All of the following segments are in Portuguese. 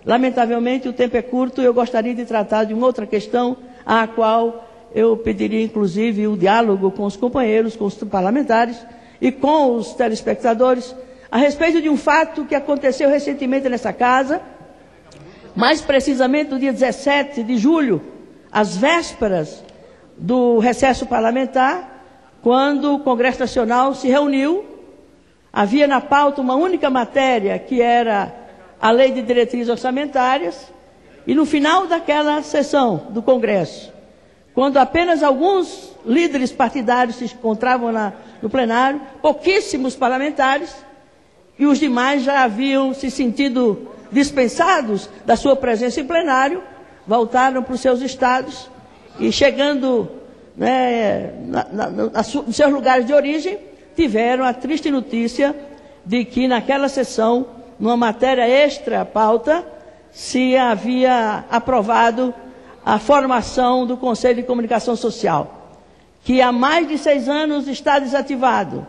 Lamentavelmente, o tempo é curto e eu gostaria de tratar de uma outra questão, a qual eu pediria, inclusive, o diálogo com os companheiros, com os parlamentares e com os telespectadores, a respeito de um fato que aconteceu recentemente nessa casa, mais precisamente no dia 17 de julho, às vésperas do recesso parlamentar, quando o Congresso Nacional se reuniu. Havia na pauta uma única matéria, que era a Lei de Diretrizes Orçamentárias, e no final daquela sessão do Congresso, quando apenas alguns líderes partidários se encontravam no plenário, pouquíssimos parlamentares, e os demais já haviam se sentido dispensados da sua presença em plenário, voltaram para os seus estados e, chegando nos seus lugares de origem, tiveram a triste notícia de que naquela sessão, numa matéria extra-pauta, se havia aprovado a formação do Conselho de Comunicação Social, que há mais de 6 anos está desativado,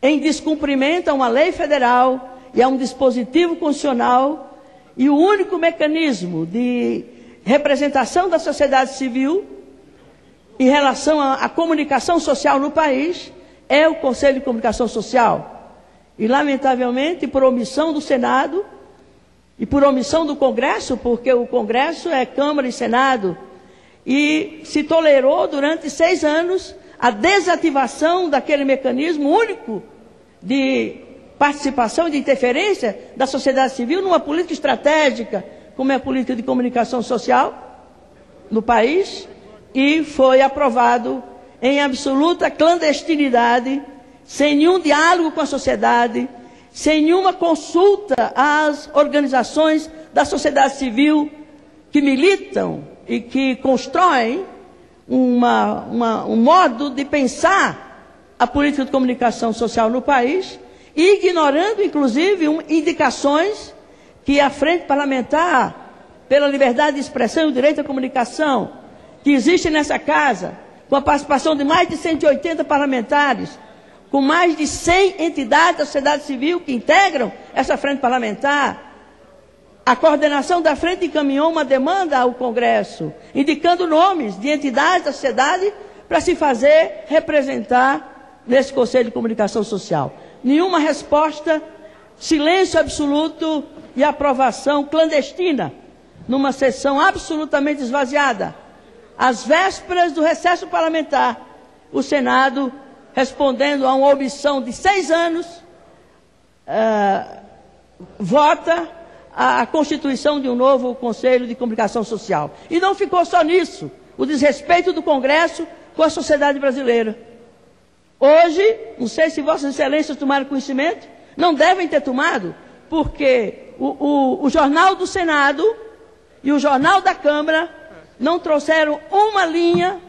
em descumprimento a uma lei federal e a um dispositivo constitucional, e o único mecanismo de representação da sociedade civil em relação à comunicação social no país é o Conselho de Comunicação Social. E, lamentavelmente, por omissão do Senado e por omissão do Congresso, porque o Congresso é Câmara e Senado, e se tolerou durante 6 anos a desativação daquele mecanismo único de participação e de interferência da sociedade civil numa política estratégica, como é a política de comunicação social no país, e foi aprovado em absoluta clandestinidade, sem nenhum diálogo com a sociedade, sem nenhuma consulta às organizações da sociedade civil que militam e que constroem um modo de pensar a política de comunicação social no país, e ignorando, inclusive, indicações que a Frente Parlamentar pela Liberdade de Expressão e o Direito à Comunicação, que existe nessa casa, com a participação de mais de 180 parlamentares, com mais de 100 entidades da sociedade civil que integram essa frente parlamentar, a coordenação da frente encaminhou uma demanda ao Congresso, indicando nomes de entidades da sociedade para se fazer representar nesse Conselho de Comunicação Social. Nenhuma resposta, silêncio absoluto e aprovação clandestina, numa sessão absolutamente esvaziada. Às vésperas do recesso parlamentar, o Senado, respondendo a uma omissão de 6 anos, vota a constituição de um novo Conselho de Comunicação Social. E não ficou só nisso, o desrespeito do Congresso com a sociedade brasileira. Hoje, não sei se Vossas Excelências tomaram conhecimento, não devem ter tomado, porque o Jornal do Senado e o Jornal da Câmara não trouxeram uma linha,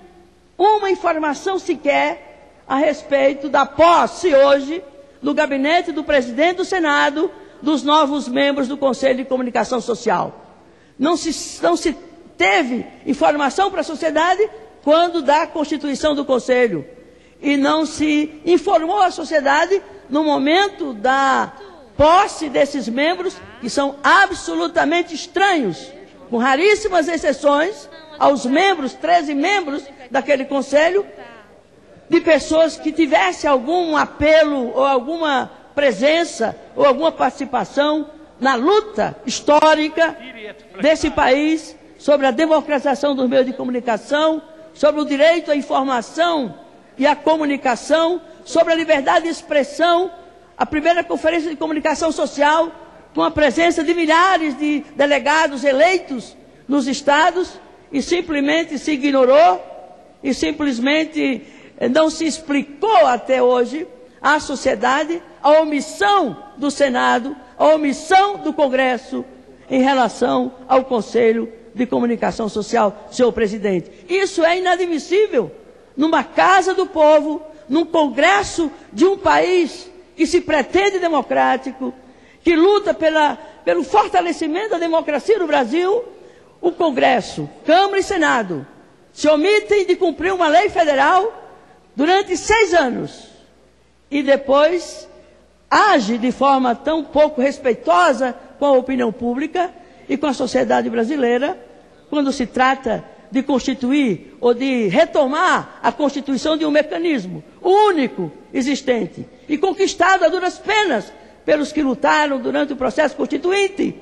uma informação sequer a respeito da posse hoje, no gabinete do presidente do Senado, dos novos membros do Conselho de Comunicação Social. Não se teve informação para a sociedade quando da constituição do Conselho. E não se informou a sociedade no momento da posse desses membros, que são absolutamente estranhos, com raríssimas exceções, aos membros, 13 membros daquele Conselho, de pessoas que tivessem algum apelo ou alguma presença ou alguma participação na luta histórica desse país sobre a democratização dos meios de comunicação, sobre o direito à informação e à comunicação, sobre a liberdade de expressão, a primeira conferência de comunicação social, com a presença de milhares de delegados eleitos nos estados, e simplesmente se ignorou, e simplesmente não se explicou até hoje à sociedade a omissão do Senado, a omissão do Congresso em relação ao Conselho de Comunicação Social, senhor presidente. Isso é inadmissível numa Casa do Povo, num Congresso de um país que se pretende democrático, que luta pelo fortalecimento da democracia no Brasil. O Congresso, Câmara e Senado, se omitem de cumprir uma lei federal durante 6 anos e depois age de forma tão pouco respeitosa com a opinião pública e com a sociedade brasileira, quando se trata de constituir ou de retomar a constituição de um mecanismo único existente e conquistado a duras penas pelos que lutaram durante o processo constituinte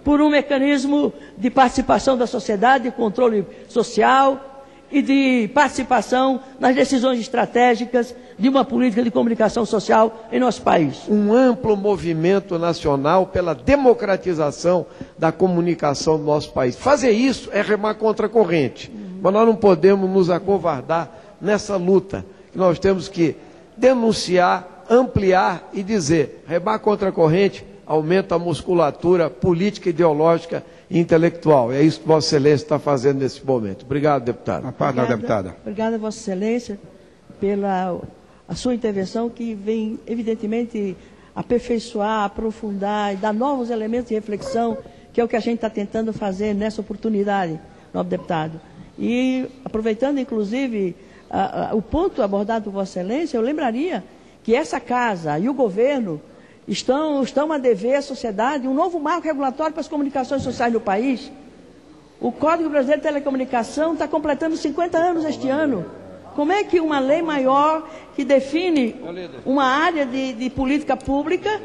por um mecanismo de participação da sociedade, de controle social e de participação nas decisões estratégicas de uma política de comunicação social em nosso país. Um amplo movimento nacional pela democratização da comunicação do nosso país. Fazer isso é remar contra a corrente, mas nós não podemos nos acovardar nessa luta. Nós temos que denunciar, ampliar e dizer, remar contra a corrente aumenta a musculatura política, ideológica e intelectual. É isso que Vossa Excelência está fazendo nesse momento. Obrigado, deputado. Obrigada, Vossa Excelência, pela sua intervenção, que vem, evidentemente, aperfeiçoar, aprofundar e dar novos elementos de reflexão, que é o que a gente está tentando fazer nessa oportunidade, nobre deputado. E, aproveitando, inclusive, o ponto abordado por Vossa Excelência, eu lembraria que essa Casa e o governo estão a dever à sociedade um novo marco regulatório para as comunicações sociais no país. O Código Brasileiro de Telecomunicação está completando 50 anos este ano. Como é que uma lei maior que define uma área de política pública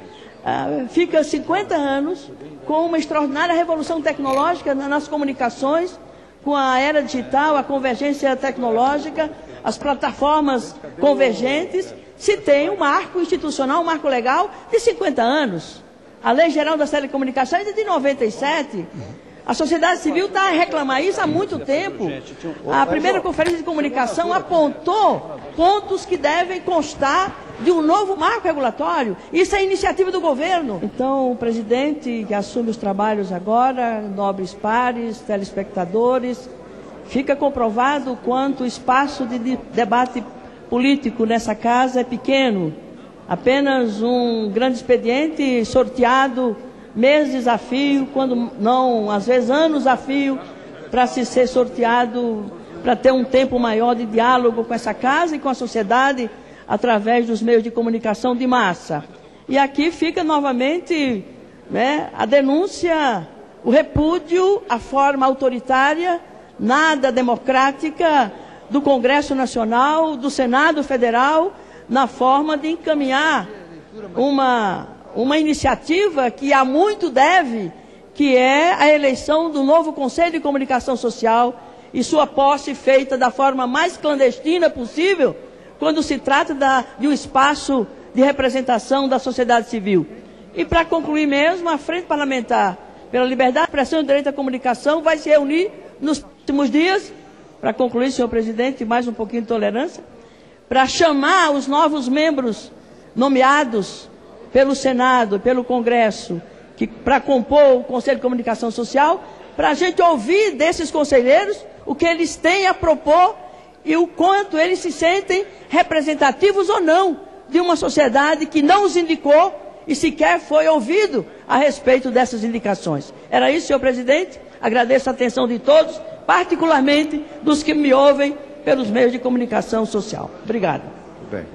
fica 50 anos com uma extraordinária revolução tecnológica nas comunicações, com a era digital, a convergência tecnológica, as plataformas convergentes, se tem um marco institucional, um marco legal de 50 anos. A Lei Geral das Telecomunicações é de 97. A sociedade civil está a reclamar isso há muito tempo. A primeira conferência de comunicação apontou pontos que devem constar de um novo marco regulatório. Isso é iniciativa do governo. Então, o presidente que assume os trabalhos agora, nobres pares, telespectadores, fica comprovado o quanto o espaço de debate político nessa casa é pequeno. Apenas um grande expediente sorteado meses a fio, quando não, às vezes anos a fio, para se ser sorteado, para ter um tempo maior de diálogo com essa casa e com a sociedade através dos meios de comunicação de massa. E aqui fica novamente, né, a denúncia, o repúdio à forma autoritária, nada democrática do Congresso Nacional, do Senado Federal, na forma de encaminhar uma iniciativa que há muito deve, que é a eleição do novo Conselho de Comunicação Social e sua posse feita da forma mais clandestina possível, quando se trata de um espaço de representação da sociedade civil. E para concluir mesmo, a Frente Parlamentar pela Liberdade de Expressão e Direito à Comunicação vai se reunir nos próximos dias, para concluir, senhor presidente, mais um pouquinho de tolerância, para chamar os novos membros nomeados pelo Senado, pelo Congresso, para compor o Conselho de Comunicação Social, para a gente ouvir desses conselheiros o que eles têm a propor e o quanto eles se sentem representativos ou não de uma sociedade que não os indicou e sequer foi ouvido a respeito dessas indicações. Era isso, senhor presidente. Agradeço a atenção de todos, particularmente dos que me ouvem pelos meios de comunicação social. Obrigado. Bem.